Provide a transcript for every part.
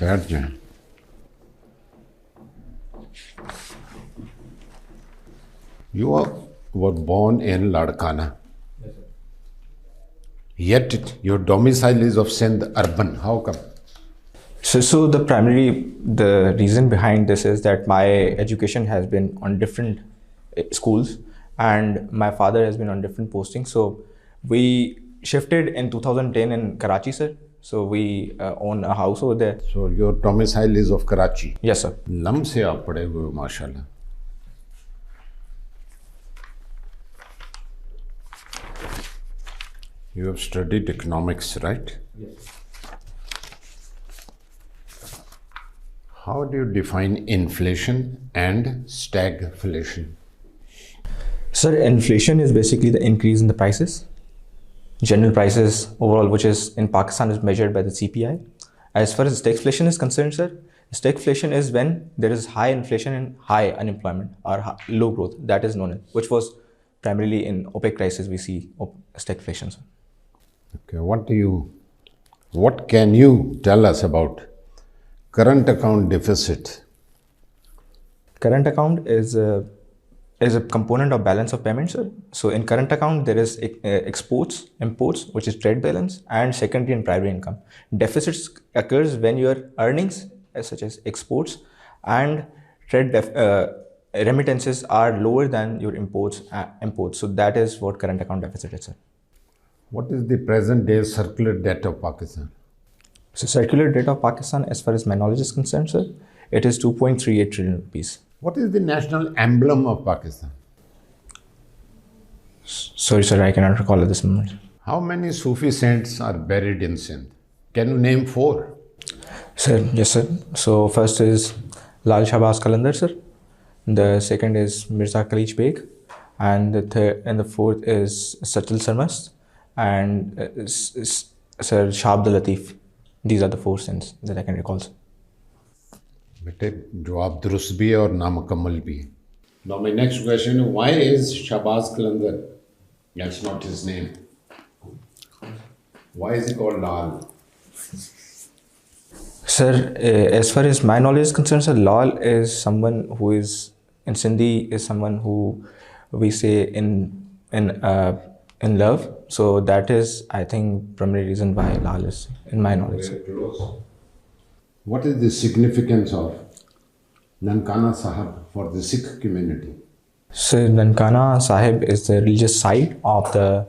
बैठ जाएं। You were born in Ladkana. Yes, sir. Yet your domicile is of Sindh urban. How come? So the reason behind this is that my education has been on different schools, and my father has been on different postings. So we shifted in 2010 in Karachi, sir. So we own a house over there. So your domicile is of Karachi. Yes, sir. Lump से आप पढ़े हुए हो माशाल्लाह. You have studied economics, right? Yes. How do you define inflation and stagflation? Sir, inflation is basically the increase in the prices. General prices overall, which is in Pakistan is measured by the CPI. As far as stagflation is concerned, sir, stagflation is when there is high inflation and high unemployment or low growth. That is known as, which was primarily in OPEC crisis we see stagflation, sir. Okay, what can you tell us about current account deficit? Current account is a component of balance of payments, sir. So in current account, there is exports, imports, which is trade balance, and secondary and primary income. Deficits occurs when your earnings, such as exports and trade remittances, are lower than your imports. So that is what current account deficit is, sir. What is the present day circular debt of Pakistan? So circular debt of Pakistan, as far as my knowledge is concerned, sir, it is 2.38 trillion rupees. What is the national emblem of Pakistan? Sorry, sir, I cannot recall at this moment. How many Sufi saints are buried in Sindh? Can you name 4? Sir, yes, sir. So first is Lal Shahbaz Qalandar, sir. The second is Mirza Khalij Beg, and the third and the fourth is Sachal Sarmast, and Sir Shah Abdul Latif. These are the 4 saints that I can recall, sir. बेटे जवाब दुरुस्त भी है और नामुकम्मल भी है. Now my next question, why is Shahbaz Qalandar? That's not his name. Why is he called Lal? Sir, as far as my knowledge is concerned, sir, Lal is someone who is in Sindhi is someone who we say in love. So that is, I think, primary reason why Lal is in my knowledge. Very close. What is the significance of Nankana Sahib for the Sikh community? So Nankana Sahib is the religious side of the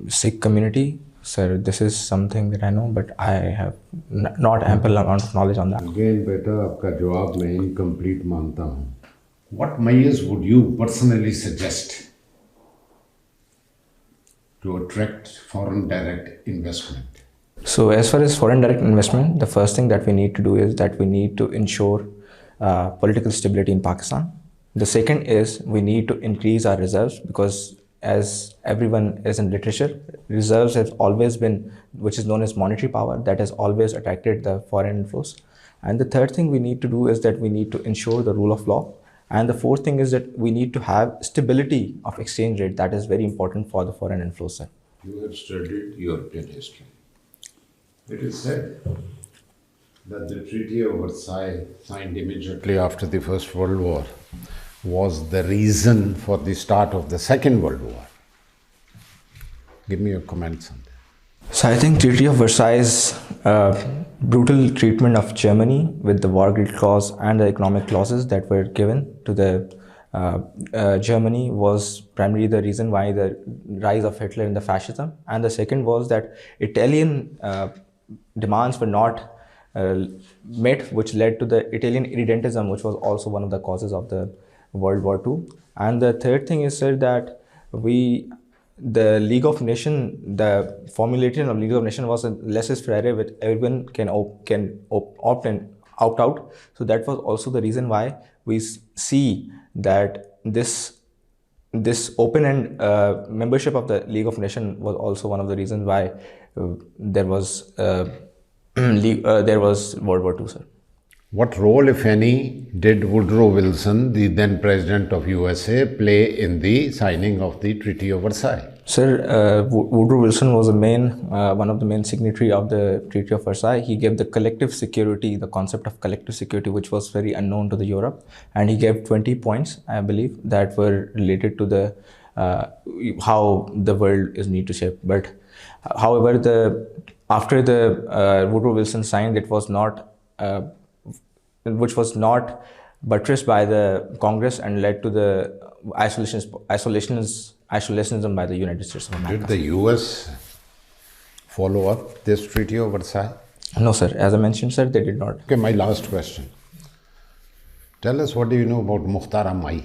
Sikh community. Sir, this is something that I know, but I have not ample amount of knowledge on that. Again, beta, आपका जवाब मैं incomplete मानता हूँ. What measures would you personally suggest to attract foreign direct investment? So as far as foreign direct investment, the first thing that we need to do is that we need to ensure political stability in Pakistan. The second is we need to increase our reserves, because as everyone is in literature, reserves have always been, which is known as monetary power, that has always attracted the foreign inflows. And the third thing we need to do is that we need to ensure the rule of law. And the fourth thing is that we need to have stability of exchange rate. That is very important for the foreign inflows, sir. You have studied European history. It is said that the Treaty of Versailles, signed immediately after the First World War, was the reason for the start of the Second World War. Give me your comments on that. So I think Treaty of Versailles' brutal treatment of Germany with the war greed clause and the economic clauses that were given to the Germany was primarily the reason why the rise of Hitler and the fascism. And the second was that Italian demands were not met, which led to the Italian irredentism, which was also one of the causes of the World War II. And the third thing is, sir, that the League of Nations, the formulation of League of Nations was a laissez-faire, which everyone can opt and opt out. So that was also the reason why we see that this open and membership of the League of Nations was also one of the reasons why there was World War II, sir. What role, if any, did Woodrow Wilson, the then President of USA, play in the signing of the Treaty of Versailles? Sir, Woodrow Wilson was one of the main signatory of the Treaty of Versailles. He gave the collective security, the concept of collective security, which was very unknown to the Europe, and he gave 20 points, I believe, that were related to the how the world is need to shape. But however, after the Woodrow Wilson signed, it was not, which was not buttressed by the Congress and led to the isolationism by the United States of America. Did the US follow up this Treaty of Versailles? No, sir. As I mentioned, sir, they did not. Okay, my last question. Tell us, what do you know about Mukhtara Mai?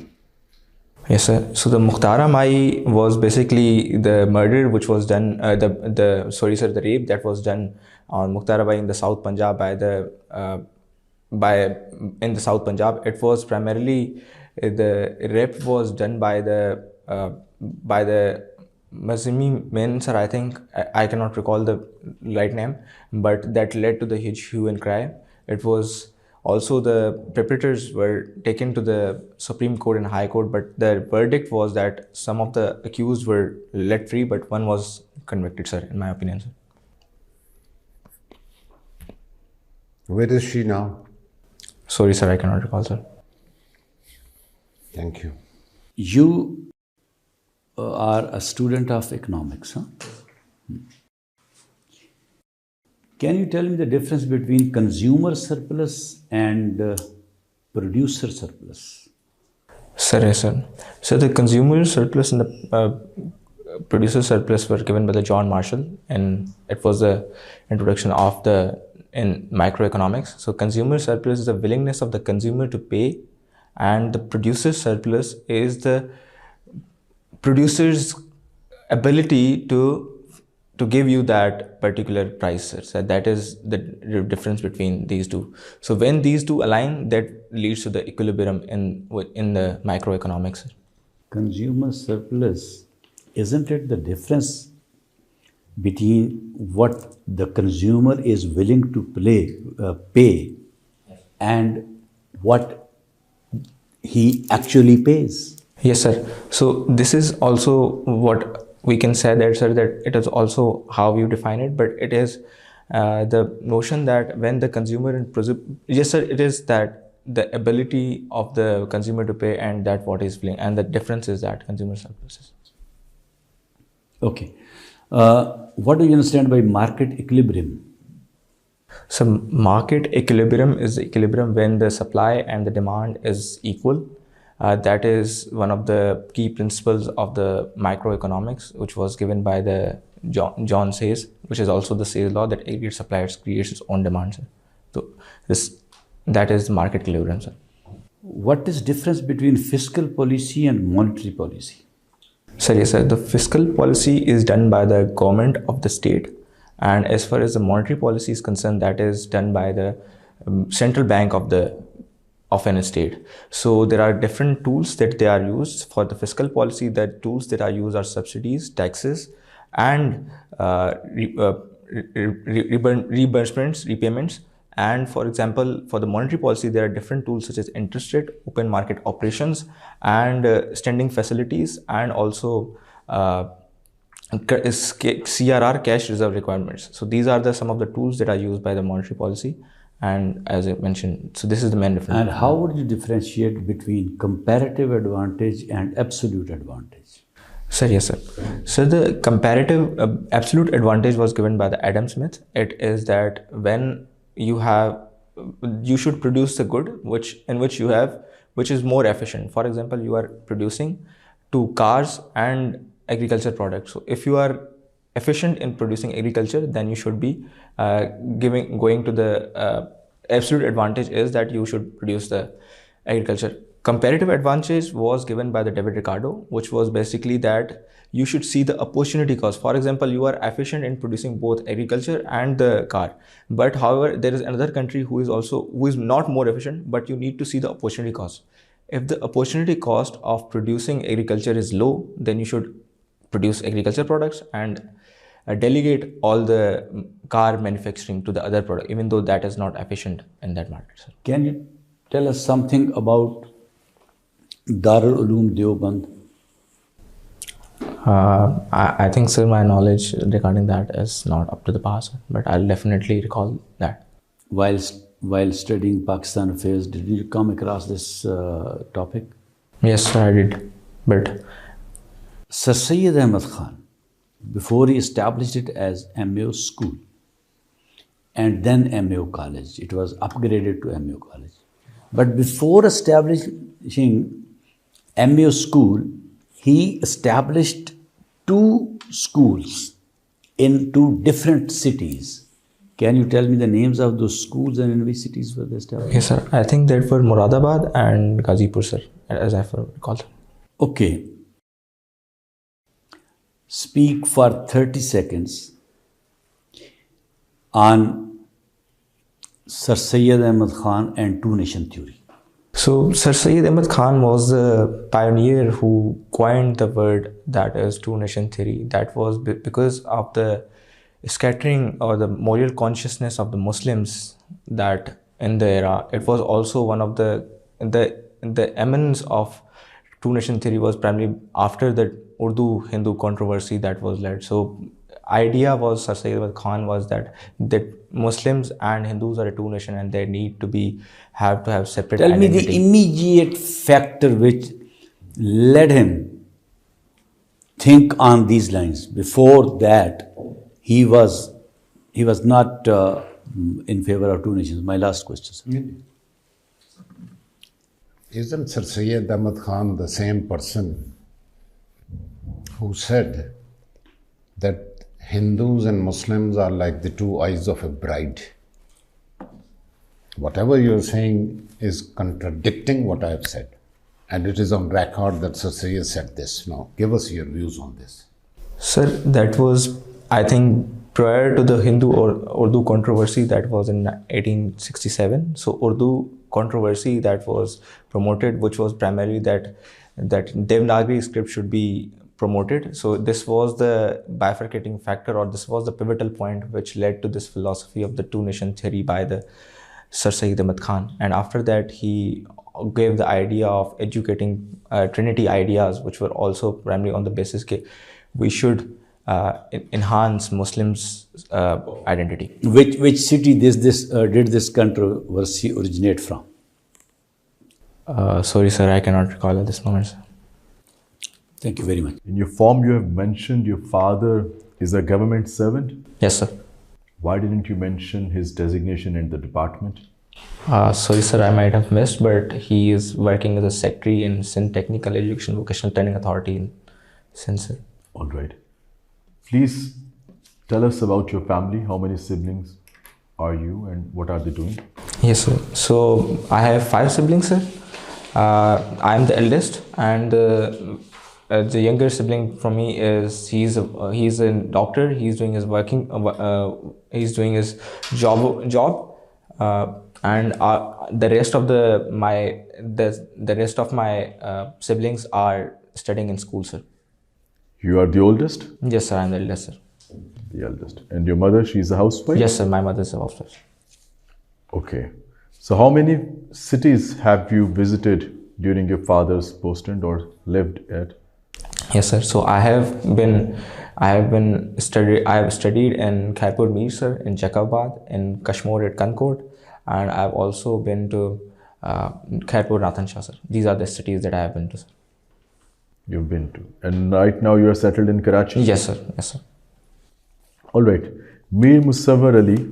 Yes, sir. So the Mukhtara Mai was basically the murder which was done, the rape that was done on Mukhtara Mai in the South Punjab in the South Punjab. It was primarily the rape was done by the Mazimi men, sir. I think I cannot recall the right name, but that led to the huge hue and cry. It was also the perpetrators were taken to the Supreme Court and High Court, but the verdict was that some of the accused were let free, but one was convicted, sir, in my opinion, sir. Where is she now? Sorry, sir, I cannot recall, sir. Thank you. You are a student of economics, huh? Can you tell me the difference between consumer surplus and producer surplus? Sir, yes, sir. So the consumer surplus and the producer surplus were given by the John Marshall, and it was the introduction of in microeconomics. So consumer surplus is the willingness of the consumer to pay, and the producer surplus is the producer's ability to give you that particular price. So that is the difference between these two. So when these two align, that leads to the equilibrium in the microeconomics. Consumer surplus, isn't it the difference between what the consumer is willing to pay and what he actually pays? Yes, sir. So this is also what we can say that, sir, that it is also how you define it, but it is the notion that when the consumer, yes, sir, it is that the ability of the consumer to pay and that what is willing, and the difference is that consumer surpluses. Okay. What do you understand by market equilibrium? So market equilibrium is the equilibrium when the supply and the demand is equal. That is one of the key principles of the microeconomics, which was given by the John Sayce, which is also the Sayce law, that aggregate supply creates its own demand. So that is market equilibrium, sir. What is difference between fiscal policy and monetary policy? Sir, yes, sir. The fiscal policy is done by the government of the state, and as far as the monetary policy is concerned, that is done by the central bank of an state. So there are different tools that they are used for the fiscal policy. The tools that are used are subsidies, taxes, and repayments. And for example, for the monetary policy, there are different tools such as interest rate, open market operations, and standing facilities, and also CRR, cash reserve requirements. So these are some of the tools that are used by the monetary policy. And as I mentioned, so this is the main difference. And how would you differentiate between comparative advantage and absolute advantage? Sir, yes, sir. So the comparative absolute advantage was given by the Adam Smith. It is that when you should produce the good which is more efficient. For example, you are producing 2 cars and agriculture products. So if you are efficient in producing agriculture, then you should be going to the absolute advantage is that you should produce the agriculture. Comparative advantage was given by the David Ricardo, which was basically that you should see the opportunity cost. For example, you are efficient in producing both agriculture and the car, but however, there is another country who is not more efficient, but you need to see the opportunity cost. If the opportunity cost of producing agriculture is low, then you should produce agriculture products and delegate all the car manufacturing to the other product, even though that is not efficient in that market, sir. Can you tell us something about Darul Uloom Deoband? I think, sir, my knowledge regarding that is not up to the par, sir, but I'll definitely recall that. While studying Pakistan affairs, did you come across this topic? Yes, sir, I did. But Sir Syed Ahmad Khan, before he established it as MAO school and then MAO college, it was upgraded to MAO college. But before establishing MAO school, he established 2 schools in 2 different cities. Can you tell me the names of those schools and in which cities were they established? yes, sir, I think that were Moradabad and Ghazipur, sir, as I recall. Okay. Speak for 30 seconds on Sir Syed Ahmad Khan and two-nation theory. So, Sir Syed Ahmad Khan was the pioneer who coined the word that is two-nation theory. That was because of the scattering or the moral consciousness of the Muslims that in the era. It was also one of the eminence of two-nation theory was primarily after the Urdu-Hindu controversy that was led. So, idea was Sir Syed Ahmad Khan was that Muslims and Hindus are a two nation and they need to have separate Tell identity. me the immediate factor which led him think on these lines. Before that, he was not in favor of two nations. My last question, sir. Isn't Sir Syed Ahmad Khan the same person who said that Hindus and Muslims are like the 2 eyes of a bride? Whatever you're saying is contradicting what I have said. And it is on record that Sir Syed said this. Now, give us your views on this. Sir, that was, I think, prior to the Hindu or Urdu controversy that was in 1867. So, Urdu controversy that was promoted, which was primarily that Devanagari script should be promoted. So this was the bifurcating factor, or this was the pivotal point which led to this philosophy of the two-nation theory by the Sir Syed Ahmad Khan. And after that, he gave the idea of educating Trinity ideas, which were also primarily on the basis that we should enhance Muslims' identity. Which city did this controversy originate from? Sorry, sir, I cannot recall at this moment, sir. Thank you very much. In your form, you have mentioned your father is a government servant. Yes, sir. Why didn't you mention his designation in the department? Sorry, sir, I might have missed, but he is working as a secretary in Sindh Technical Education Vocational Training Authority in Sindh, sir. All right. Please tell us about your family. How many siblings are you and what are they doing? Yes, sir. So I have 5 siblings, sir. I am the eldest, and the younger sibling from me is he's a doctor. He's doing his job, and the rest of my siblings are studying in school, sir. You are the oldest? Yes, sir. I'm the eldest, sir. The eldest. And your mother, she's a housewife? Yes, sir. My mother is a housewife. Okay. So how many cities have you visited during your father's postend or lived at? Yes, sir. So I have studied in Khairpur Mir, sir, in Jacobabad, in Kashmir at Concord, and I've also been to Khairpur Nathan Shah, sir. These are the cities that I have been to, sir. You've been to. And right now you are settled in Karachi? Yes, sir. Yes, sir. All right. Mir Mussawir Ali,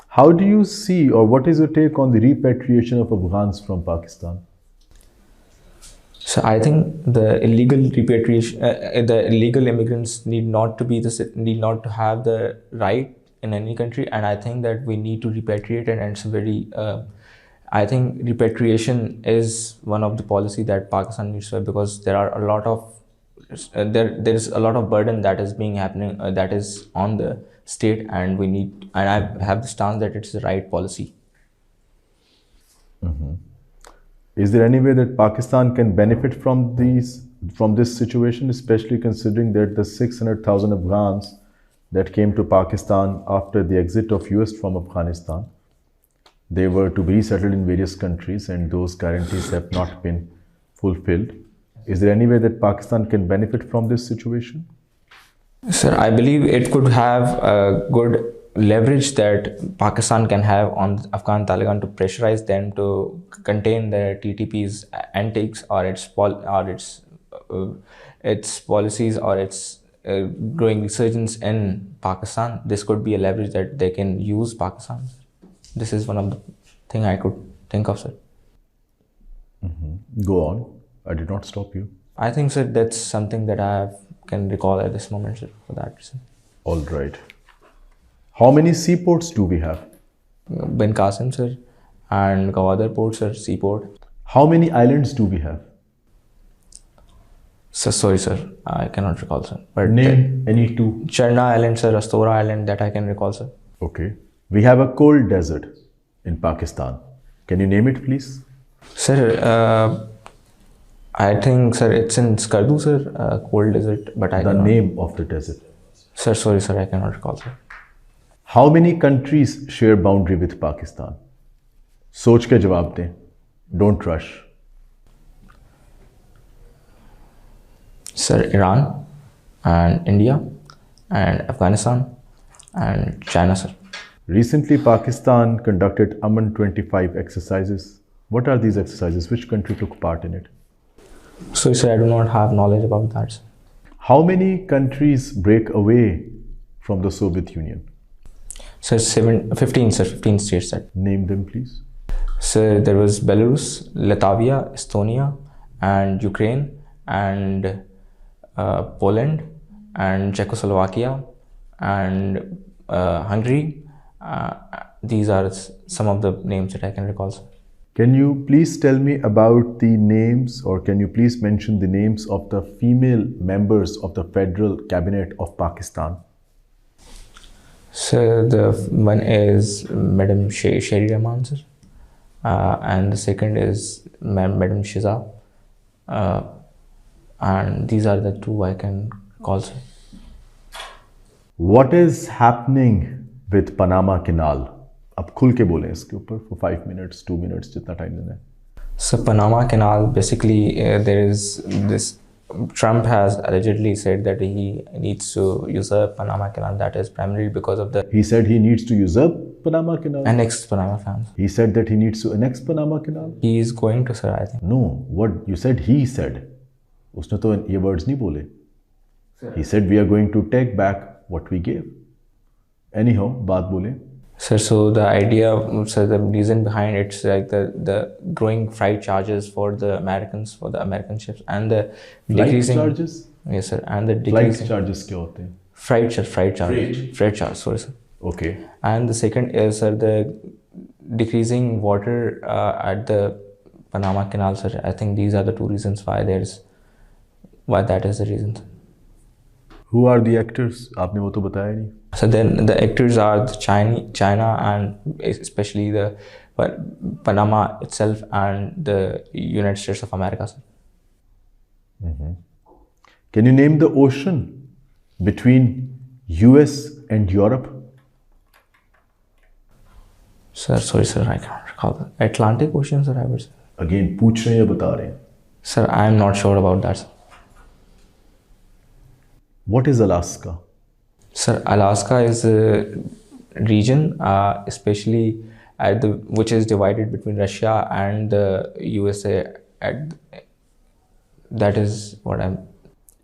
how do you see or what is your take on the repatriation of Afghans from Pakistan? So I think the illegal repatriation, the illegal immigrants need not to have the right in any country, and I think that we need to repatriate, and it's very. I think repatriation is one of the policy that Pakistan needs to have, because there are a lot of there is a lot of burden that is happening that is on the state, and I have the stance that it's the right policy. Mm-hmm. Is there any way that Pakistan can benefit from this situation, especially considering that the 600,000 Afghans that came to Pakistan after the exit of US from Afghanistan, they were to be resettled in various countries and those guarantees have not been fulfilled. Is there any way that Pakistan can benefit from this situation? Sir, I believe it could have a good leverage that Pakistan can have on Afghan Taliban to pressurize them to contain the TTP's antics or its policies or its growing resurgence in Pakistan. This could be a leverage that they can use Pakistan. This is one of the thing I could think of, sir. Go on. I did not stop you. I think, sir, that's something that I can recall at this moment, sir, for that reason. All right. How many seaports do we have? Ben Qasim, sir, and Gawadar Port, sir, seaport. How many islands do we have? Sir, sorry, sir, I cannot recall, sir. But Name any two. Charna Island, sir, Astora Island, that I can recall, sir. Okay. We have a cold desert in Pakistan. Can you name it, please? Sir, I think, sir, it's in Skardu, sir, cold desert, but I The cannot. name of the desert. Sir, sorry, sir, I cannot recall, sir. How many countries share boundary with Pakistan? सोच के जवाब दें. Don't rush. Sir, Iran and India and Afghanistan and China, sir. Recently, Pakistan conducted Aman 25 exercises. What are these exercises? Which country took part in it? Sorry, sir, I do not have knowledge about that, sir. How many countries break away from the Soviet Union? Sir, 15, sir, 15 states, sir. Name them, please. Sir, there was Belarus, Latvia, Estonia, and Ukraine, and Poland, and Czechoslovakia, and Hungary. These are some of the names that I can recall, sir. Can you please tell me about the names, or can you please mention the names of the female members of the Federal Cabinet of Pakistan? So the one is Madam Sheri Rahman, sir, and the second is Madam Shiza, and these are the two I can call, sir. What is happening with Panama Canal? अब खुल के बोलें इसके ऊपर for 5 minutes, 2 minutes, जितना time देना है. So Panama Canal, basically, there is this. Trump has allegedly said that he needs to usurp Panama Canal. That is primarily because of the He said he needs to usurp Panama Canal. annexed Panama Canal. He said that he needs to annex Panama Canal. He is going to, sir, I think. No, what you said, he said. उसने तो ये words नहीं बोले. He said we are going to take back what we gave. Anyhow, बात बोले. Sir, so the idea, sir, the reason behind it's like the growing freight charges for the Americans, for the American ships, and the Flight decreasing charges? Yes, sir, and the Flight decreasing charges क्या होते हैं? freight charge, sorry, sir. Okay. And the second is, sir, the decreasing water at the Panama Canal, sir. I think these are the two reasons why that is the reason. Who are the actors? आपने वो तो बताया नहीं. So then the actors are the China and especially the Panama itself and the United States of America, sir. Can you name the ocean between US and Europe? Sir, sorry, sir, I cannot recall the Atlantic Ocean, sir, I would say. Again, पूछ रहे हैं या बता रहे हैं? Sir, I am not sure about that, sir. What is Alaska? Sir, Alaska is a region, especially which is divided between Russia and the USA. That is what I'm.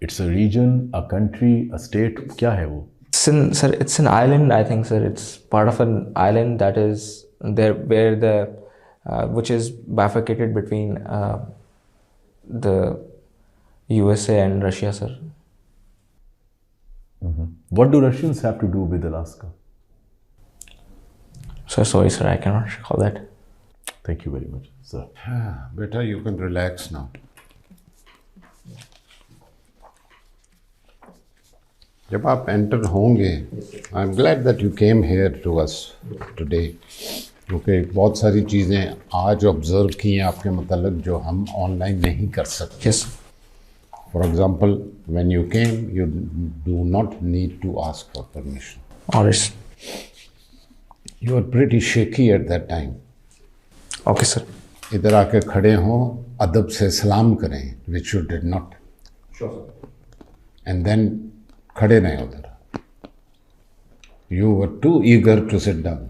It's a region, a country, a state. क्या है वो? Sir, it's an island. I think, sir, it's part of an island that is there where which is bifurcated between the USA and Russia, sir. What do Russians have to do with Alaska? So sorry, sir, I cannot recall that. Thank you very much, sir. Beta, you can relax now. जब आप enter होंगे, I am glad that you came here to us today, क्योंकि बहुत सारी चीज़ें आज observe की हैं आपके मतलब जो हम ऑनलाइन नहीं कर सकते. Yes. For example, when you came, you do not need to ask for permission. Alright. You were pretty shaky at that time. Okay, sir. इधर आके खड़े हों, अदब से सलाम करें, which you did not, and then खड़े रहें उधर. You were too eager to sit down.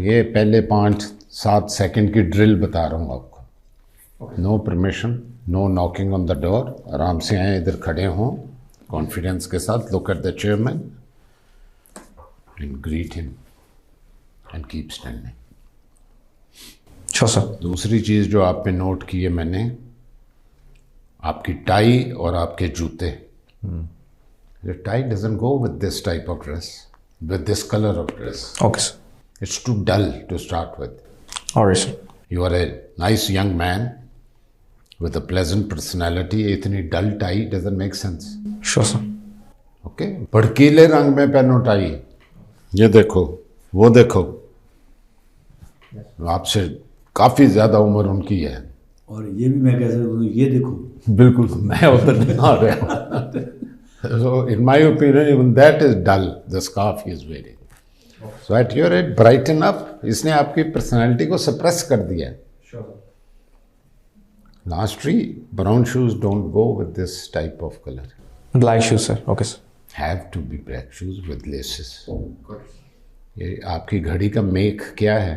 ये पहले 5-7 सेकंड की ड्रिल बता रहा हूँ आपको. No permission, no knocking on the door. आराम से आए, इधर खड़े हों, कॉन्फिडेंस के साथ. Look at the chairman and greet him and keep standing. Sure, sir. दूसरी चीज़ जो आप पे नोट की है मैंने, आपकी टाई और आपके जूते. The tie doesn't go with this type of dress, with this color of dress. Okay, sir. It's too dull to start with. All right, sir. You are a nice young man with a pleasant personality. इतनी dull tie doesn't make sense. Sure, sir. Okay? भड़कीले रंग में पहनो tie. ये देखो, वो देखो. आपसे काफ़ी ज़्यादा उम्र उनकी है. और ये भी मैं कह सकता हूँ, ये देखो. बिल्कुल. मैं उधर ना रहा. So in my opinion, even that is dull, the scarf he is wearing. So at your age, brighten up. इसने आपकी personality को suppress कर दिया. Lastly, brown shoes don't go with this type of color. Black shoes, sir. Okay, sir. Have to be black shoes with laces. ये आपकी घड़ी का make क्या है?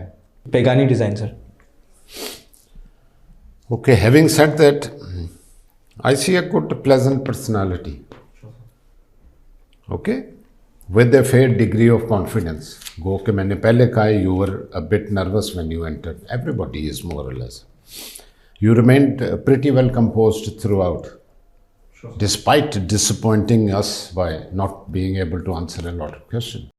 Pagani design, sir. Okay, having said that, I see a good, pleasant personality. Okay, with a fair degree of confidence. Go के मैंने पहले कहा, you were a bit nervous when you entered. Everybody is more or less. You remained pretty well composed throughout, despite disappointing us by not being able to answer a lot of questions.